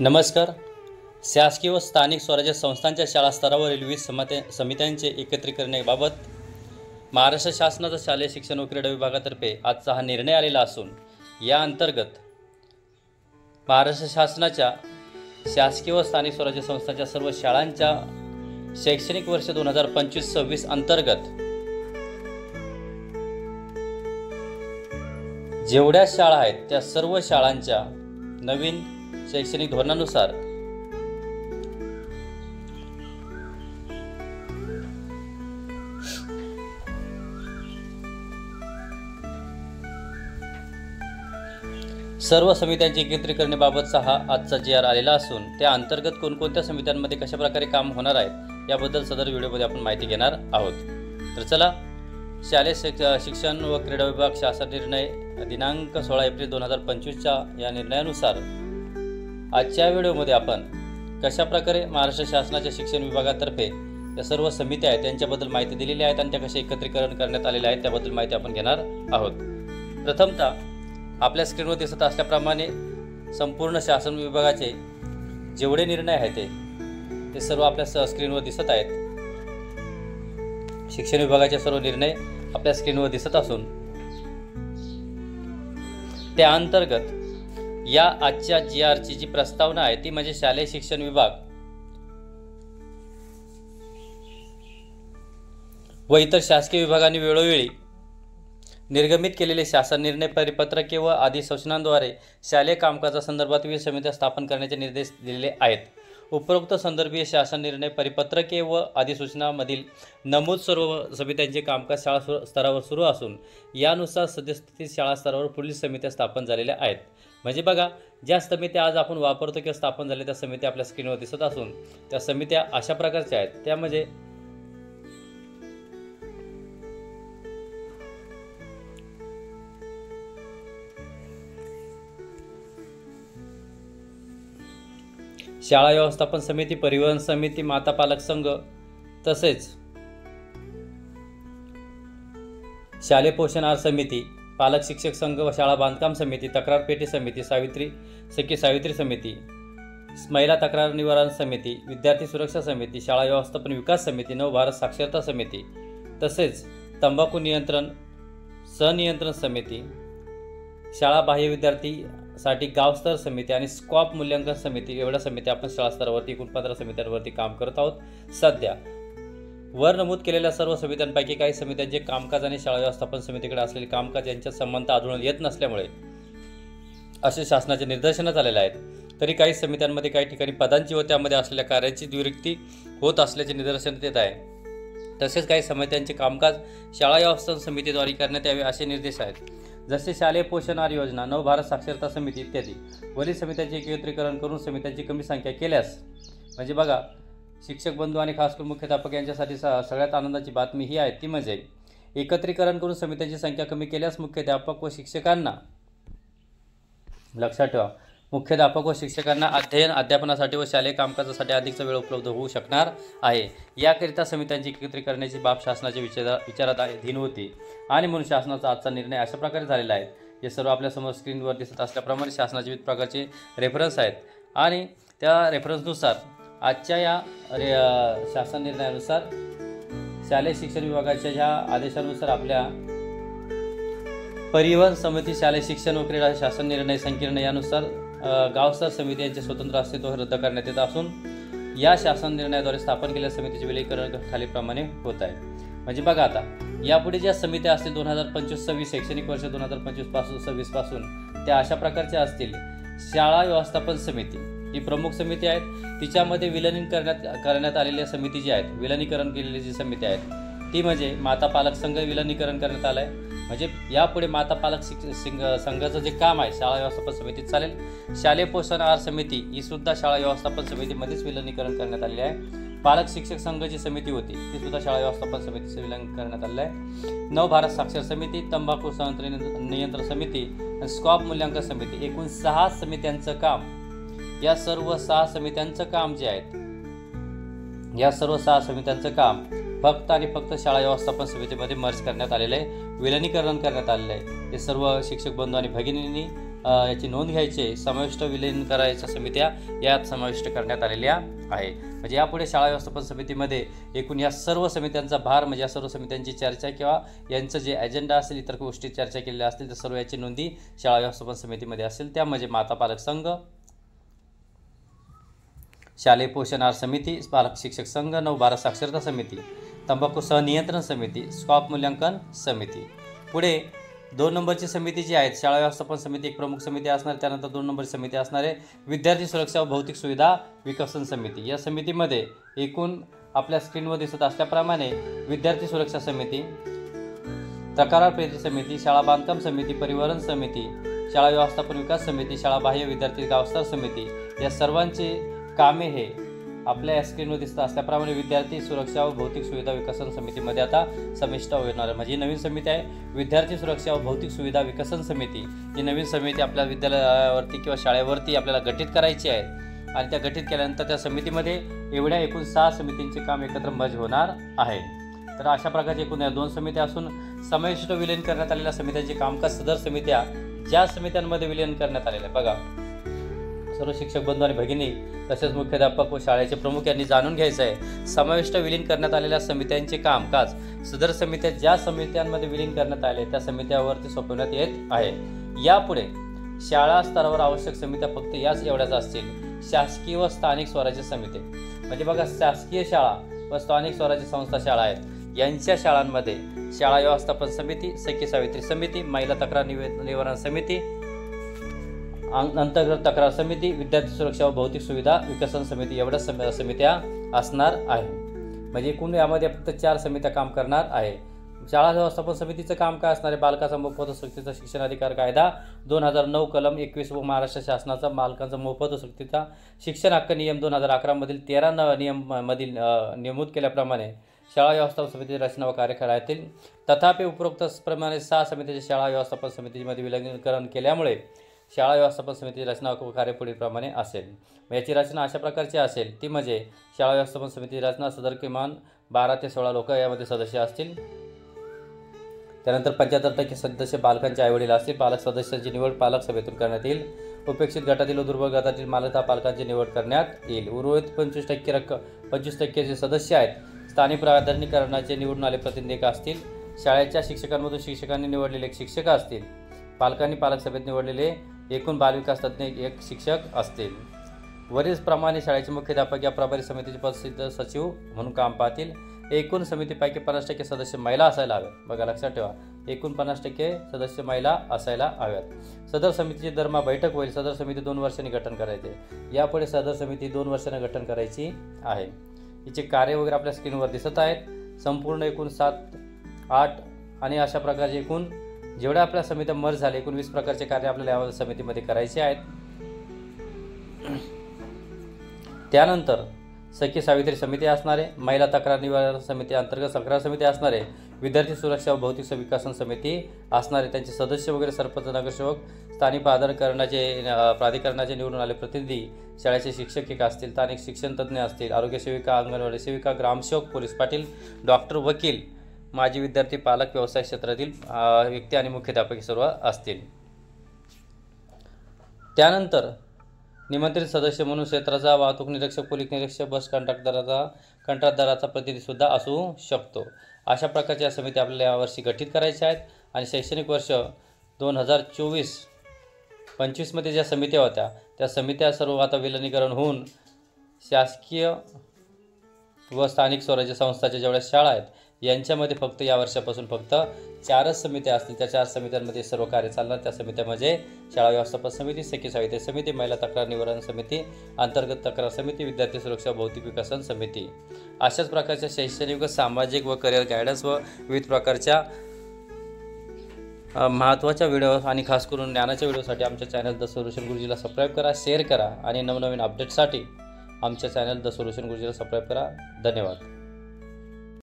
नमस्कार. शासकीय व स्थानिक स्वराज्य संस्थांच्या शाळा स्तरावरील विविध समित्यांचे एकत्रीकरणाबाबत महाराष्ट्र शासनाचा शालेय शिक्षण व क्रीडा विभागातर्फे आजचा हा निर्णय आलेला असून या अंतर्गत महाराष्ट्र शासनाच्या शासकीय व स्थानिक स्वराज्य संस्थांच्या सर्व शाळांच्या शैक्षणिक वर्ष 2025-26 अंतर्गत जेवढ्या शाळा आहेत त्या सर्व शाळांच्या नवीन शैक्षणिक धोरणानुसार सर्व समित्यांचे एकत्रीकरणाबाबतचा हा आजचा GR आलेला असून त्या अंतर्गत कोणकोणत्या समित्यांमध्ये कशा प्रकारे काम होणार आहे याबद्दल सदर व्हिडिओमध्ये आपण माहिती घेणार आहोत. तर चला, शालेय शिक्षण व क्रीडा विभाग शासन निर्णय दिनांक 16 एप्रिल 2025च्या या निर्णयानुसार आजच्या व्हिडिओमध्ये आपण कशा प्रकारे महाराष्ट्र शासनाच्या शिक्षण विभागातर्फे या सर्व समित्या आहेत त्यांच्याबद्दल माहिती दिलेली आहेत आणि त्या कशा एकत्रीकरण करण्यात आलेल्या आहेत त्याबद्दल माहिती आपण घेणार आहोत. प्रथमतः आपल्या स्क्रीनवर दिसत असल्याप्रमाणे संपूर्ण शासन विभागाचे जेवढे निर्णय आहेत ते सर्व आपल्या स्क्रीनवर दिसत आहेत. शिक्षण विभागाचे सर्व निर्णय आपल्या स्क्रीनवर दिसत असून त्या अंतर्गत या आजच्या GRची जी प्रस्तावना आहे ती म्हणजे शालेय शिक्षण विभाग व इतर शासकीय विभागांनी वेळोवेळी निर्गमित केलेले शासन निर्णय, परिपत्रके व अधिसूचनांद्वारे शालेय कामकाजासंदर्भात विविध समित्या स्थापन करण्याचे निर्देश दिलेले आहेत. उपरोक्त संदर्भीय शासन निर्णय, परिपत्रके व अधिसूचनामधील नमूद सर्व समित्यांचे कामकाज शाळा स्तरावर सुरू असून यानुसार सद्यस्थितीत शाळा स्तरावर पुढील समित्या स्थापन झालेल्या आहेत. म्हणजे बघा, ज्या समित्या आज आपण वापरतो किंवा स्थापन झाल्या त्या समित्या आपल्या स्क्रीनवर दिसत असून त्या समित्या अशा प्रकारच्या आहेत. त्या म्हणजे शाळा व्यवस्थापन समिती, परिवहन समिती, माता पालक संघ, तसेच शालेय पोषण आहार समिती, पालक शिक्षक संघ व शाळा बांधकाम समिती, तक्रार पेटी समिती, सावित्री समिती, महिला तक्रार निवारण समिती, विद्यार्थी सुरक्षा समिती, शाळा व्यवस्थापन विकास समिती, नवभारत साक्षरता समिती, तसेच तंबाखू नियंत्रण सनियंत्रण समिती, शाळा बाह्य विद्यार्थीसाठी गावस्तर समिती आणि स्कॉप मूल्यांकन समिती, एवढ्या समित्या आपण शाळा स्तरावरती एकूण 15 समित्यांवरती काम करत आहोत. सध्या वर नमूद केलेल्या सर्व समित्यांपैकी काही समित्यांचे कामकाज आणि शाळा व्यवस्थापन समितीकडे असलेले कामकाज यांच्यात संबंध आढळून येत नसल्यामुळे असे शासनाचे निर्देशनात आलेले आहेत. तरी काही समित्यांमध्ये काही ठिकाणी पदांची व त्यामध्ये असलेल्या कार्याची द्विरुक्ती होत असल्याचे निदर्शनात येत आहे. तसेच काही समित्यांचे कामकाज शाळा व्यवस्थापन समितीद्वारे करण्यात यावे असे निर्देश आहेत. जसे शालेय पोषण आहार योजना, नवभारत साक्षरता समिती इत्यादी. वरील समित्यांचे एकत्रीकरण करून समित्यांची कमी संख्या केल्यास, म्हणजे बघा, शिक्षक बंधू आणि खास करून मुख्याध्यापक यांच्यासाठी सगळ्यात आनंदाची बातमी ही आहे ती म्हणजे एकत्रीकरण करून समित्यांची संख्या कमी केल्यास मुख्याध्यापक व शिक्षकांना, लक्षात ठेवा, मुख्याध्यापक व शिक्षकांना अध्यापनासाठी व शालेय कामकाजासाठी अधिकचा वेळ उपलब्ध होऊ शकणार आहे. याकरिता समित्यांची एकत्रीकरणाची बाब शासनाच्या विचाराधीन होती आणि म्हणून शासनाचा आजचा निर्णय अशा प्रकारे झालेला आहे. हे सर्व आपल्यासमोर स्क्रीनवर दिसत असल्याप्रमाणे शासनाचे विविध प्रकारचे रेफरन्स आहेत आणि त्या रेफरन्सनुसार आजच्या या शासन निर्णयानुसार शालेय शिक्षण विभागाच्या ह्या आदेशानुसार आपल्या परिवहन समिती, शालेय शिक्षण व क्रीडा शासन निर्णय संकीर्ण यानुसार गावस्तर समिती यांचे स्वतंत्र अस्तित्व रद्द करण्यात येत असून या शासन निर्णयाद्वारे स्थापन केलेल्या समितीचे विलीनीकरण खालीलप्रमाणे होत आहे. म्हणजे बघा, आता यापुढे ज्या समित्या असतील 2025-26 शैक्षणिक वर्ष 2025-26 पासून त्या अशा प्रकारच्या असतील. शाळा व्यवस्थापन समिती ही प्रमुख समिती आहेत. तिच्यामध्ये विलीन करण्यात आलेल्या समिती जी आहेत, विलीनीकरण केलेली जी समिती आहेत ती म्हणजे माता पालक संघ विलीनीकरण करण्यात आलं आहे. म्हणजे यापुढे माता पालक संघाचं जे काम आहे शाळा व्यवस्थापन समितीत चालेल. शालेय पोषण आहार समिती ही सुद्धा शाळा व्यवस्थापन समितीमध्येच विलीनीकरण करण्यात आलेली आहे. पालक शिक्षक संघ जी समिती होती ती सुद्धा शाळा व्यवस्थापन समितीचं विलीन करण्यात आलेलं आहे. नवभारत साक्षर समिती, तंबाखू नियंत्रण समिती आणि स्कॉप मूल्यांकन समिती, एकूण 6 समित्यांचं काम, या सर्व 6 समित्यांचं काम जे आहेत, या सर्व 6 समित्यांचं काम फक्त आणि फक्त शाळा व्यवस्थापन समितीमध्ये मर्ज करण्यात आलेले आहे, विलीनीकरण करण्यात आलेले आहे. हे सर्व शिक्षक बंधू आणि भगिनींनी याची नोंद घ्यायची, समाविष्ट विलीन करायच्या समित्या यात समाविष्ट करण्यात आलेल्या आहे. म्हणजे यापुढे शाळा व्यवस्थापन समितीमध्ये एकूण या सर्व समित्यांचा भार म्हणजे या सर्व समित्यांची चर्चा किंवा यांचं जे अजेंडा असेल, इतर गोष्टी चर्चा केलेल्या असतील तर सर्व याची नोंदी शाळा व्यवस्थापन समितीमध्ये असेल. त्या म्हणजे माता पालक संघ, शालेय पोषण आहार समिती, पालक शिक्षक संघ, 9-12 साक्षरता समिती, तंबाखू सहनियंत्रण समिती, स्कॉप मूल्यांकन समिती. पुढे 2 नंबरची समिती जी आहे शाळा व्यवस्थापन समिती एक प्रमुख समिती असणार. त्यानंतर 2 नंबरची समिती असणार आहे विद्यार्थी सुरक्षा व भौतिक सुविधा विकसन समिती. या समितीमध्ये एकूण आपल्या स्क्रीनवर दिसत असल्याप्रमाणे विद्यार्थी सुरक्षा समिती, तक्रार पेटी समिती, शाळा बांधकाम समिती, परिवहन समिती, शाळा व्यवस्थापन विकास समिती, शाळा बाह्य विद्यार्थी गावस्तर समिती या सर्वांची कामे हे आपल्या स्क्रीनवर दिसत असल्याप्रमाणे विद्यार्थी सुरक्षा व भौतिक सुविधा विकसन समितीमध्ये आता समाविष्ट होणार आहे. म्हणजे नवीन समिती आहे विद्यार्थी सुरक्षा व भौतिक सुविधा विकसन समिती. ही नवीन समिती आपल्या विद्यालयावरती किंवा शाळेवरती आपल्याला गठीत करायची आहे आणि त्या गठीत केल्यानंतर त्या समितीमध्ये एवढ्या एकूण 6 समितींचे काम एकत्र मर्ज होणार आहे. तर अशा प्रकारचे एकूण 2 समित्या असून समाविष्ट विलीन करण्यात आलेल्या समित्यांचे कामकाज सदर समित्या ज्या समित्यांमध्ये विलीन करण्यात आलेले बघा सर्व शिक्षक बंधू आणि भगिनी तसेच मुख्याध्यापक व शाळेचे प्रमुख यांनी जाणून घ्यायचं आहे. समाविष्ट विलीन करण्यात आलेल्या समित्यांचे कामकाज सदर समित्या ज्या समित्यांमध्ये विलीन करण्यात आले त्या समित्यावरती सोपवण्यात येत आहे. यापुढे शाळा स्तरावर आवश्यक समित्या फक्त याच एवढ्याच असतील, शासकीय व स्थानिक स्वराज्य समिती. म्हणजे बघा शासकीय शाळा व स्थानिक स्वराज्य संस्था शाळा आहेत यांच्या शाळांमध्ये शाळा व्यवस्थापन समिती, सखी सावित्री समिती, महिला तक्रार निवारण समिती, अंतर्गत तक्रार समिती, विद्यार्थी सुरक्षा व भौतिक सुविधा विकसन समिती एवढ्या समित्या असणार आहे. म्हणजे एकूण यामध्ये फक्त 4 समित्या काम करणार आहे. शाळा व्यवस्थापन समितीचं काम काय असणार आहे? बालकाचा मोफत व सक्तीचा शिक्षण अधिकार कायदा 2009 कलम 21 व महाराष्ट्र शासनाचा बालकांचा मोफत व सक्तीचा शिक्षण हक्क नियम 2011 मधील 13 नियम मधील नमूद केल्याप्रमाणे शाळा व्यवस्थापन समितीची रचना व कार्यकाळ येतील. तथापि उपरोक्त प्रमाणे 6 समितीच्या शाळा व्यवस्थापन समितीमध्ये विलीनीकरण केल्यामुळे शाळा व्यवस्थापन समितीची रचना व कार्य पुढीलप्रमाणे असेल. याची रचना अशा प्रकारची असेल ती म्हणजे शाळा व्यवस्थापन समितीची रचना सदर किमान 12 ते 16 लोक यामध्ये सदस्य असतील. त्यानंतर 75% सदस्य पालकांचे आईवडील असतील. पालक सदस्यांची निवड पालक सभेतून करण्यात येईल. उपेक्षित गटातील व दुर्बल गटातील मालकता पालकांची निवड करण्यात येईल. उर्वरित 25% जे सदस्य आहेत स्थानिक प्राधिकरणाचे निवडून आले प्रतिनिधी असतील. शाळेच्या शिक्षकांमधून शिक्षकांनी निवडलेले एक शिक्षक असतील. पालकांनी पालक सभेत निवडलेले एकूण बालविकास तज्ज्ञ एक शिक्षक असतील. वरील प्रमाणे शाळेचे मुख्याध्यापक या प्रभारी समितीचे पद सचिव म्हणून काम पाहतील. एकूण समितीपैकी 50% सदस्य महिला असायला हव्यात. बघा लक्षात ठेवा एकूण 50% सदस्य महिला असायला हव्यात. सदर समितीची दरमहा बैठक होईल. सदर समिती 2 वर्षांनी गठन करायचे. यापुढे सदर समिती 2 वर्षांनी गठन करायची आहे. हिचे कार्य वगैरे आपल्या स्क्रीनवर दिसत आहेत. संपूर्ण एकूण 7, 8 आणि अशा प्रकारचे एकूण जेवढ्या आपल्या समित्या मर्ज झाले एकूण 20 प्रकारचे कार्य आपल्याला या समितीमध्ये करायचे आहेत. त्यानंतर सखी सावित्री समिती असणारे, महिला तक्रार निवारण समिती अंतर्गत तक्रार समिती असणारे, विद्यार्थी सुरक्षा व भौतिक विकासन समिती असणारे, त्यांचे सदस्य वगैरे सरपंच, नगरसेवक, स्थानिक प्राधिकरणाचे निवडून आले प्रतिनिधी, शाळेचे शिक्षक एक असतील, स्थानिक शिक्षण तज्ज्ञ असतील, आरोग्य सेविका, अंगणवाडी सेविका, ग्रामसेवक, पोलीस पाटील, डॉक्टर, वकील, माजी विद्यार्थी, पालक, व्यवसाय क्षेत्रातील व्यक्ती आणि मुख्याध्यापक सर्व असतील. त्यानंतर निमंत्रित सदस्य म्हणून क्षेत्राचा वाहतूक निरीक्षक, पोलीस निरीक्षक, बस कंत्राटदाराचा प्रतिनिधीसुद्धा असू शकतो. अशा प्रकारच्या समिती आपल्याला यावर्षी गठीत करायच्या आहेत. आणि शैक्षणिक वर्ष 2024-25 मध्ये ज्या समित्या होत्या त्या समित्या सर्व आता विलीनीकरण होऊन शासकीय व स्थानिक स्वराज्य संस्थाच्या जेवढ्या शाळा आहेत यांच्यामध्ये फक्त या वर्षापासून फक्त 4च समित्या असतील. त्या 4 समित्यांमध्ये सर्व कार्य चालणार. त्या समित्या म्हणजे शाळा व्यवस्थापन समिती, सखी सावित्री समिती, महिला तक्रार निवारण समिती, अंतर्गत तक्रार समिती, विद्यार्थी सुरक्षा भौतिक विकसन समिती. अशाच प्रकारच्या शैक्षणिक व सामाजिक व करिअर गायडन्स व विविध प्रकारच्या महत्त्वाच्या व्हिडिओ आणि खास करून ज्ञानाच्या व्हिडिओसाठी आमच्या चॅनल द सोल्युशन गुरुजीला सबस्क्राईब करा, शेअर करा आणि नवनवीन अपडेटसाठी आमच्या चॅनल द सोल्युशन गुरुजीला सबस्क्राईब करा. धन्यवाद.